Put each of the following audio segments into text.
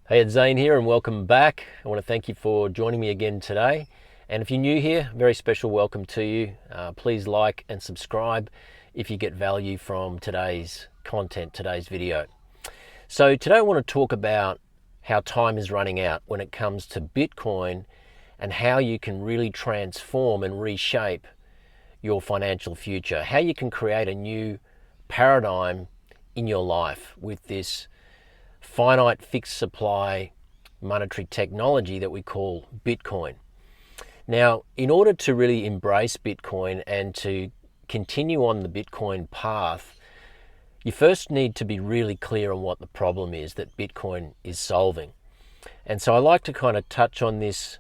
Hey, it's Zane here and welcome back. I want to thank you for joining me again today. And if you're new here, very special welcome to you. Please like and subscribe if you get value from today's content, today's video. So today I want to talk about how time is running out when it comes to Bitcoin and how you can really transform and reshape your financial future, how you can create a new paradigm in your life with this finite fixed supply monetary technology that we call Bitcoin. Now, in order to really embrace Bitcoin and to continue on the Bitcoin path, you first need to be really clear on what the problem is that Bitcoin is solving. And so I like to kind of touch on this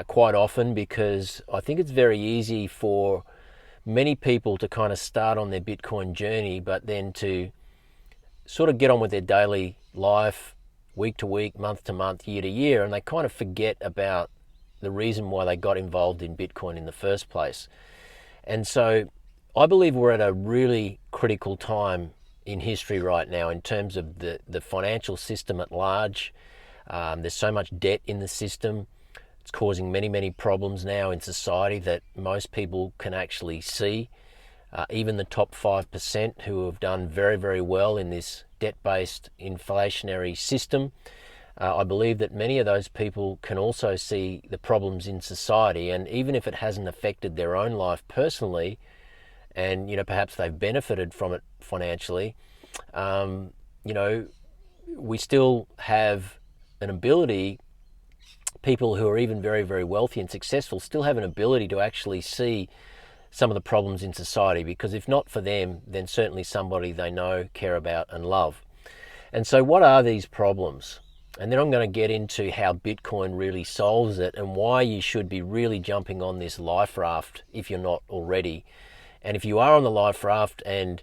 quite often because I think it's very easy for many people to kind of start on their Bitcoin journey, but then to sort of get on with their daily life, week to week, month to month, year to year, and they kind of forget about the reason why they got involved in Bitcoin in the first place. And so I believe we're at a really critical time in history right now in terms of the financial system at large. There's so much debt in the system. It's causing many problems now in society that most people can actually see. Even the top 5% who have done very well in this debt-based inflationary system, I believe that many of those people can also see the problems in society, and even if it hasn't affected their own life personally, and perhaps they've benefited from it financially, we still have an ability. People who are even very wealthy and successful still have an ability to actually see some of the problems in society, because if not for them, then certainly somebody they know, care about and love. And so what are these problems? And then I'm going to get into how Bitcoin really solves it and why you should be really jumping on this Life-Raft if you're not already. And if you are on the Life-Raft and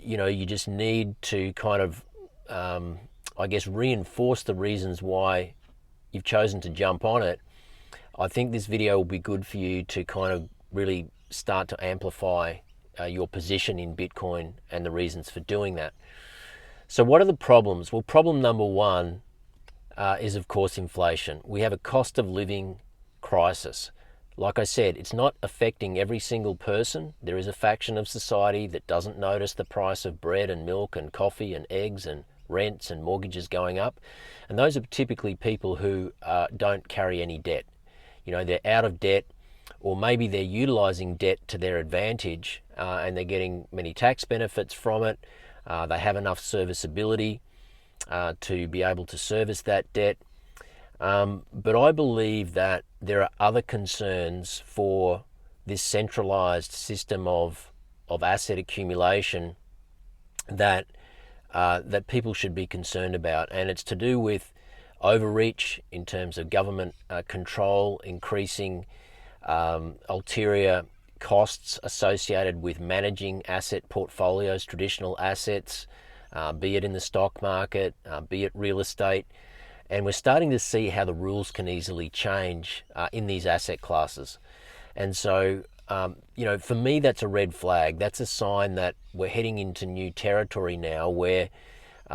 you just need to kind of reinforce the reasons why you've chosen to jump on it, I think this video will be good for you to kind of really start to amplify your position in Bitcoin and the reasons for doing that. So what are the problems? Well, problem number one is, of course, inflation. We have a cost of living crisis. Like I said, it's not affecting every single person. There is a faction of society that doesn't notice the price of bread and milk and coffee and eggs and rents and mortgages going up. And those are typically people who don't carry any debt. They're out of debt, or maybe they're utilizing debt to their advantage and they're getting many tax benefits from it. They have enough serviceability to be able to service that debt. But I believe that there are other concerns for this centralized system of asset accumulation that people should be concerned about. And it's to do with overreach in terms of government control, increasing ulterior costs associated with managing asset portfolios, traditional assets, be it in the stock market, be it real estate. And we're starting to see how the rules can easily change in these asset classes. And so, for me, that's a red flag. That's a sign that we're heading into new territory now where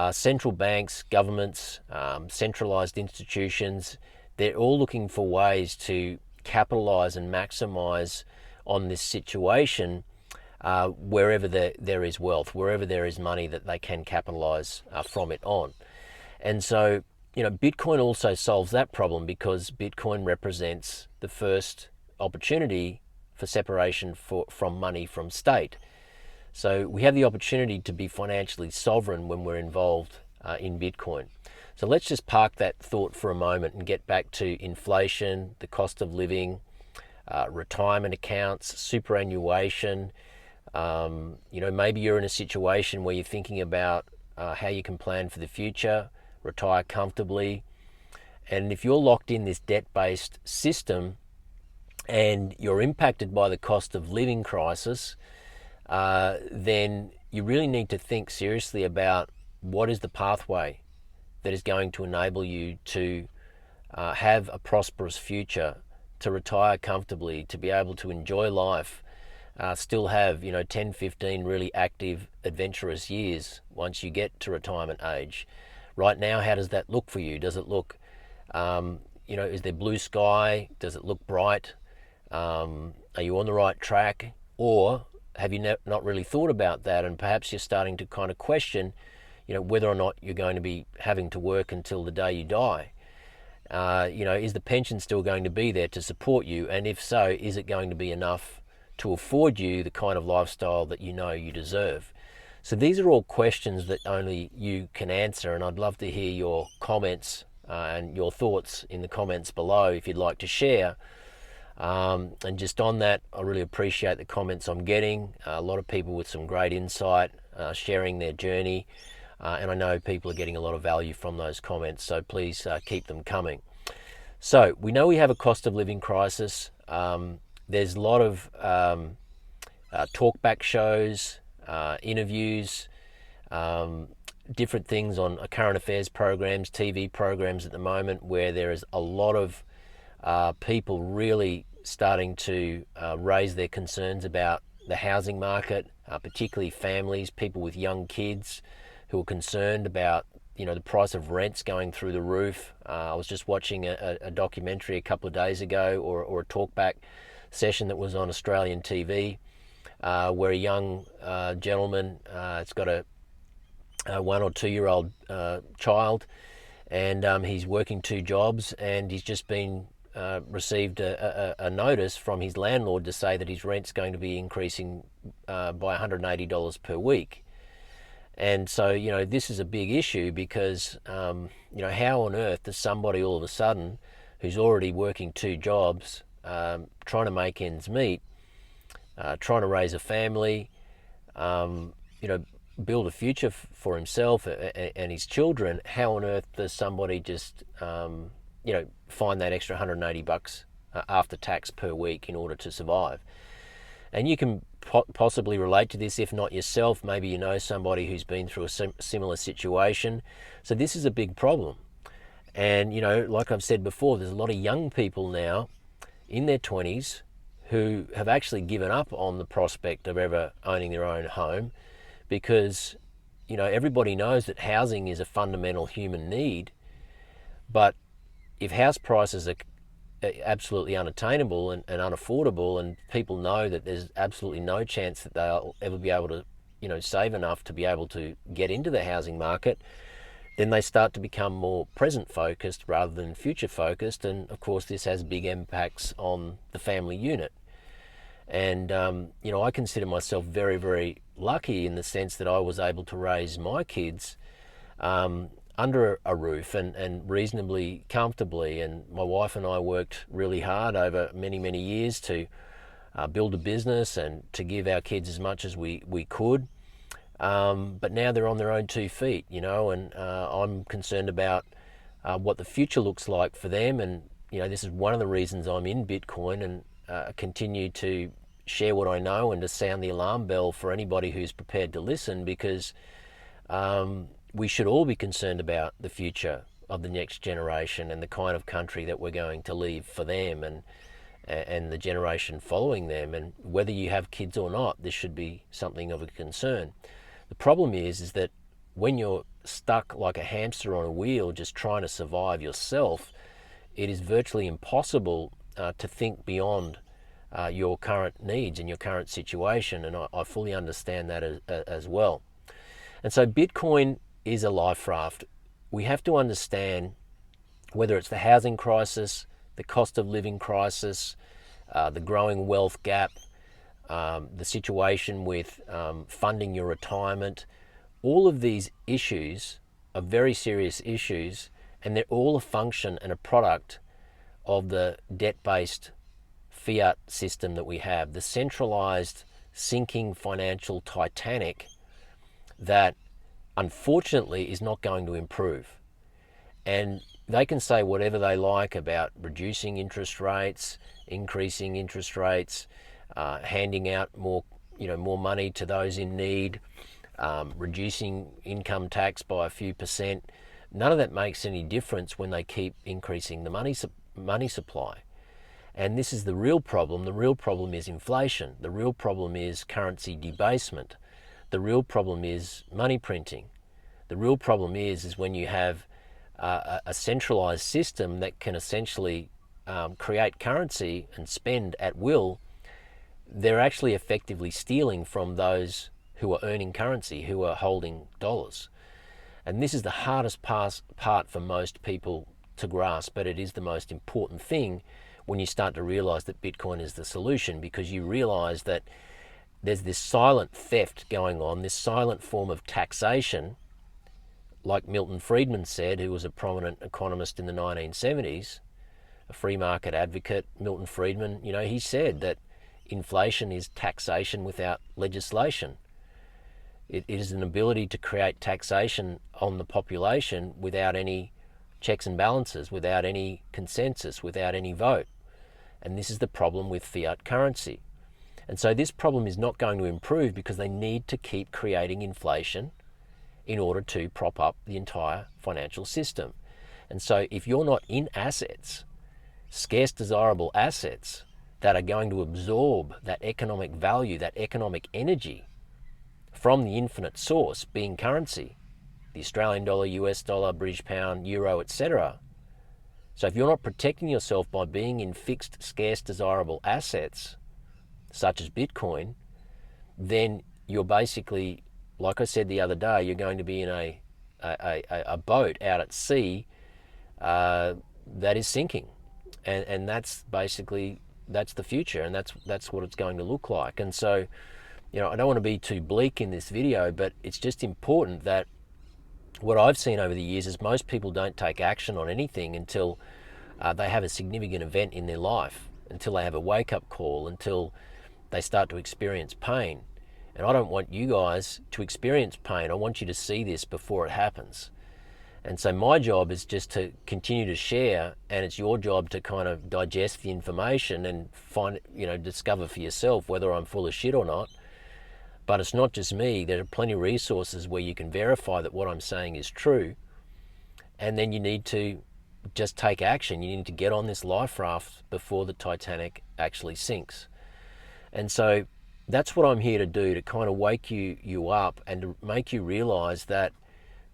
central banks, governments, centralized institutions, they're all looking for ways to capitalize and maximize on this situation wherever there is wealth, wherever there is money that they can capitalize from it on. And so, Bitcoin also solves that problem because Bitcoin represents the first opportunity for separation from money from state. So we have the opportunity to be financially sovereign when we're involved in Bitcoin. So let's just park that thought for a moment and get back to inflation, the cost of living, retirement accounts, superannuation. Maybe you're in a situation where you're thinking about how you can plan for the future, retire comfortably. And if you're locked in this debt-based system and you're impacted by the cost of living crisis, then you really need to think seriously about what is the pathway that is going to enable you to have a prosperous future, to retire comfortably, to be able to enjoy life, still have 10, 15 really active, adventurous years once you get to retirement age, Right now, how does that look for you? Does it look, is there blue sky? Does it look bright? Are you on the right track? Or have you not really thought about that, and perhaps you're starting to kind of question, whether or not you're going to be having to work until the day you die? Is the pension still going to be there to support you? And if so, is it going to be enough to afford you the kind of lifestyle that you deserve? So these are all questions that only you can answer, and I'd love to hear your comments and your thoughts in the comments below if you'd like to share. And just on that, I really appreciate the comments I'm getting. A lot of people with some great insight, sharing their journey. And I know people are getting a lot of value from those comments, so please keep them coming. So we know we have a cost of living crisis. There's a lot of talkback shows, interviews, different things on current affairs programs, TV programs at the moment, where there is a lot of people really starting to raise their concerns about the housing market, particularly families, people with young kids who are concerned about the price of rents going through the roof. I was just watching a documentary a couple of days ago, or a talkback session that was on Australian TV, where a young gentleman has got a 1 or 2 year old child, and he's working 2 jobs, and he's just been received a notice from his landlord to say that his rent's going to be increasing by $180 per week. And so, this is a big issue because, how on earth does somebody all of a sudden who's already working 2 jobs, trying to make ends meet, trying to raise a family, build a future for himself and his children, how on earth does somebody just, find that extra $180 after tax per week in order to survive? And you can possibly relate to this, if not yourself. Maybe you know somebody who's been through a similar situation. So this is a big problem. And, like I've said before, there's a lot of young people now in their 20s who have actually given up on the prospect of ever owning their own home because, everybody knows that housing is a fundamental human need. But if house prices are absolutely unattainable and unaffordable, and people know that there's absolutely no chance that they'll ever be able to, save enough to be able to get into the housing market, then they start to become more present focused rather than future focused. And of course, this has big impacts on the family unit. And, I consider myself very, very lucky in the sense that I was able to raise my kids under a roof and reasonably comfortably. And my wife and I worked really hard over many, many years to build a business and to give our kids as much as we could. But now they're on their own 2 feet, and I'm concerned about what the future looks like for them. And, this is one of the reasons I'm in Bitcoin and continue to share what I know and to sound the alarm bell for anybody who's prepared to listen, because we should all be concerned about the future of the next generation and the kind of country that we're going to leave for them and the generation following them. And whether you have kids or not, this should be something of a concern. The problem is that when you're stuck like a hamster on a wheel just trying to survive yourself, it is virtually impossible to think beyond your current needs and your current situation. And I fully understand that as well. And so Bitcoin is a life raft. We have to understand whether it's the housing crisis, the cost of living crisis, the growing wealth gap, the situation with funding your retirement. All of these issues are very serious issues, and they're all a function and a product of the debt-based fiat system that we have, the centralized sinking financial Titanic that unfortunately is not going to improve. And they can say whatever they like about reducing interest rates, increasing interest rates, handing out more money to those in need, reducing income tax by a few percent. None of that makes any difference when they keep increasing the money supply. And this is the real problem. The real problem is inflation. The real problem is currency debasement. The real problem is money printing. The real problem is when you have a centralized system that can essentially create currency and spend at will. They're actually effectively stealing from those who are earning currency, who are holding dollars. And this is the hardest part for most people to grasp, but it is the most important thing when you start to realize that Bitcoin is the solution, because you realize that there's this silent theft going on, this silent form of taxation, like Milton Friedman said, who was a prominent economist in the 1970s, a free market advocate. Milton Friedman, he said that inflation is taxation without legislation. It is an ability to create taxation on the population without any checks and balances, without any consensus, without any vote. And this is the problem with fiat currency. And so this problem is not going to improve because they need to keep creating inflation in order to prop up the entire financial system. And so if you're not in assets, scarce desirable assets that are going to absorb that economic value, that economic energy from the infinite source being currency, the Australian dollar, US dollar, British pound, euro, etc. So if you're not protecting yourself by being in fixed, scarce, desirable assets, such as Bitcoin, then you're basically, like I said the other day, you're going to be in a boat out at sea that is sinking. And that's basically, that's the future, and that's what it's going to look like. And so, I don't want to be too bleak in this video, but it's just important that what I've seen over the years is most people don't take action on anything until they have a significant event in their life, until they have a wake-up call, until they start to experience pain. And I don't want you guys to experience pain. I want you to see this before it happens. And so my job is just to continue to share, and it's your job to kind of digest the information and find, discover for yourself whether I'm full of shit or not. But it's not just me. There are plenty of resources where you can verify that what I'm saying is true. And then you need to just take action. You need to get on this life raft before the Titanic actually sinks. And so that's what I'm here to do, to kind of wake you up and to make you realize that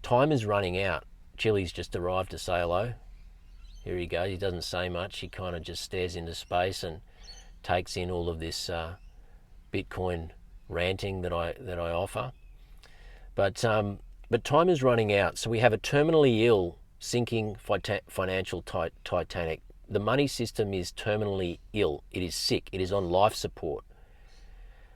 time is running out. Chili's just arrived to say hello. Here he goes. He doesn't say much. He kind of just stares into space and takes in all of this Bitcoin ranting that I offer. But time is running out. So we have a terminally ill, sinking financial Titanic. The money system is terminally ill. It is sick. It is on life support.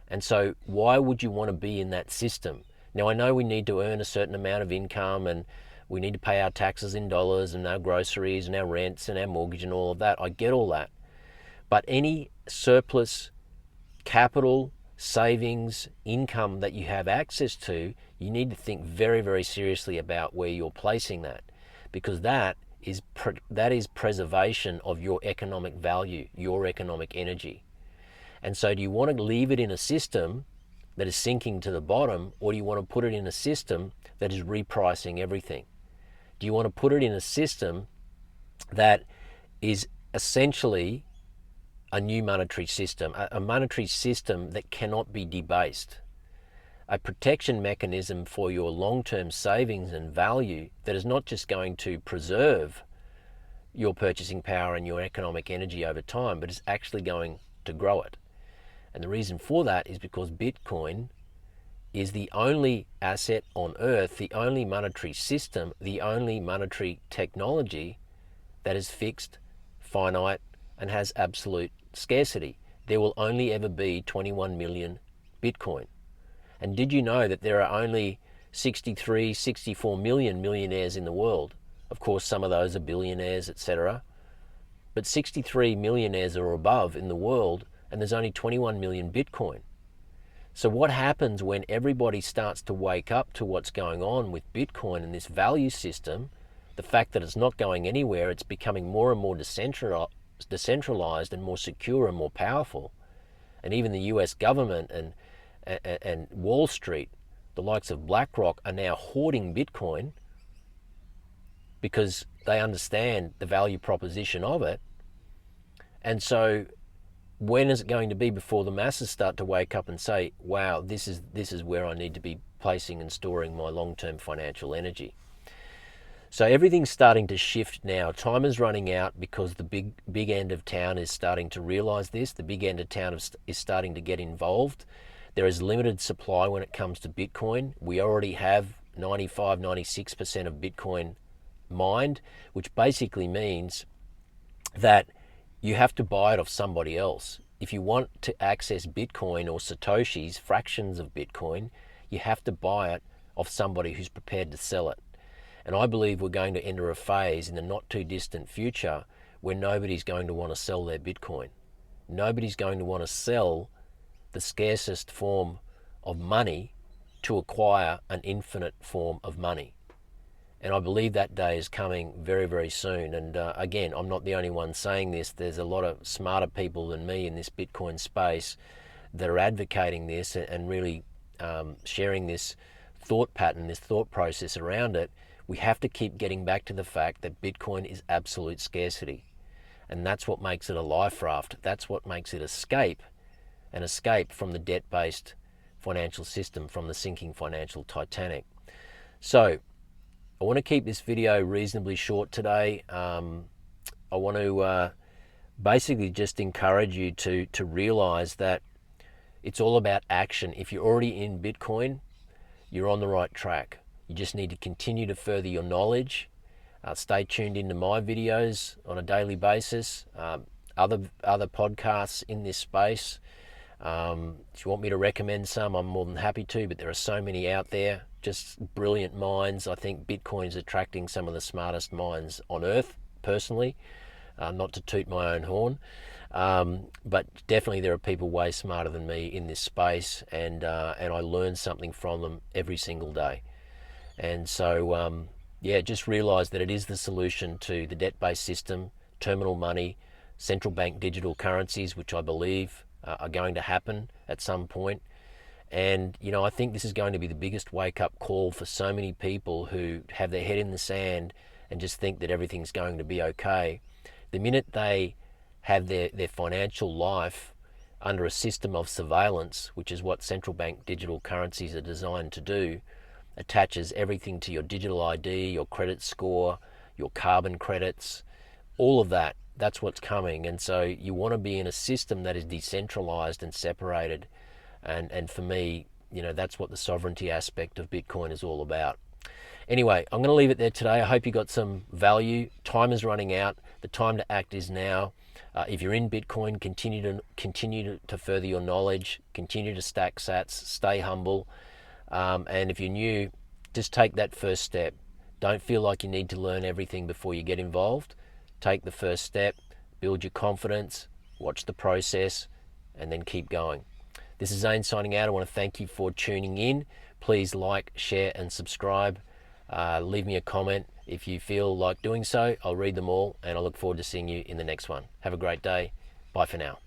And so why would you want to be in that system? Now, I know we need to earn a certain amount of income, and we need to pay our taxes in dollars and our groceries and our rents and our mortgage and all of that. I get all that. But any surplus capital, savings, income that you have access to, you need to think very, very seriously about where you're placing that, because that is preservation of your economic value, your economic energy. And so do you want to leave it in a system that is sinking to the bottom, or do you want to put it in a system that is repricing everything? Do you want to put it in a system that is essentially a new monetary system, a monetary system that cannot be debased, a protection mechanism for your long-term savings and value that is not just going to preserve your purchasing power and your economic energy over time, but is actually going to grow it? And the reason for that is because Bitcoin is the only asset on earth, the only monetary system, the only monetary technology that is fixed, finite, and has absolute scarcity. There will only ever be 21 million Bitcoin. And did you know that there are only 63, 64 million millionaires in the world? Of course, some of those are billionaires, etc. But 63 millionaires or above in the world, and there's only 21 million Bitcoin. So what happens when everybody starts to wake up to what's going on with Bitcoin and this value system, the fact that it's not going anywhere, it's becoming more and more decentralized and more secure and more powerful. And even the US government and Wall Street, the likes of BlackRock, are now hoarding Bitcoin because they understand the value proposition of it. And so when is it going to be before the masses start to wake up and say, wow, this is where I need to be placing and storing my long-term financial energy? So everything's starting to shift now. Time is running out because the big end of town is starting to realize this. The big end of town is starting to get involved. There is limited supply when it comes to Bitcoin. We already have 95, 96% of Bitcoin mined, which basically means that you have to buy it off somebody else. If you want to access Bitcoin or Satoshis, fractions of Bitcoin, you have to buy it off somebody who's prepared to sell it. And I believe we're going to enter a phase in the not too distant future where nobody's going to want to sell their Bitcoin. Nobody's going to want to sell the scarcest form of money to acquire an infinite form of money. And I believe that day is coming very, very soon. And again, I'm not the only one saying this. There's a lot of smarter people than me in this Bitcoin space that are advocating this and really sharing this thought pattern, this thought process around it. We have to keep getting back to the fact that Bitcoin is absolute scarcity. And that's what makes it a life raft. That's what makes it an escape from the debt-based financial system, from the sinking financial Titanic. So I want to keep this video reasonably short today. I want to basically just encourage you to realize that it's all about action. If you're already in Bitcoin, you're on the right track. You just need to continue to further your knowledge. Stay tuned into my videos on a daily basis, other podcasts in this space. If you want me to recommend some, I'm more than happy to, but there are so many out there, just brilliant minds. I think Bitcoin is attracting some of the smartest minds on earth, personally, not to toot my own horn, but definitely there are people way smarter than me in this space, and I learn something from them every single day. And so, yeah, just realize that it is the solution to the debt-based system, terminal money, central bank digital currencies, which I believe are going to happen at some point. And, you know, I think this is going to be the biggest wake-up call for so many people who have their head in the sand and just think that everything's going to be okay. The minute they have their financial life under a system of surveillance, which is what central bank digital currencies are designed to do, attaches everything to your digital ID, your credit score, your carbon credits, all of that. That's what's coming. And so you want to be in a system that is decentralized and separated. And for me, you know, that's what the sovereignty aspect of Bitcoin is all about. Anyway, I'm going to leave it there today. I hope you got some value. Time is running out. The time to act is now. If you're in Bitcoin, continue to further your knowledge, continue to stack sats, stay humble. And if you're new, just take that first step. Don't feel like you need to learn everything before you get involved. Take the first step, build your confidence, watch the process, and then keep going. This is Zane signing out. I want to thank you for tuning in. Please like, share, and subscribe. Leave me a comment if you feel like doing so. I'll read them all, and I look forward to seeing you in the next one. Have a great day. Bye for now.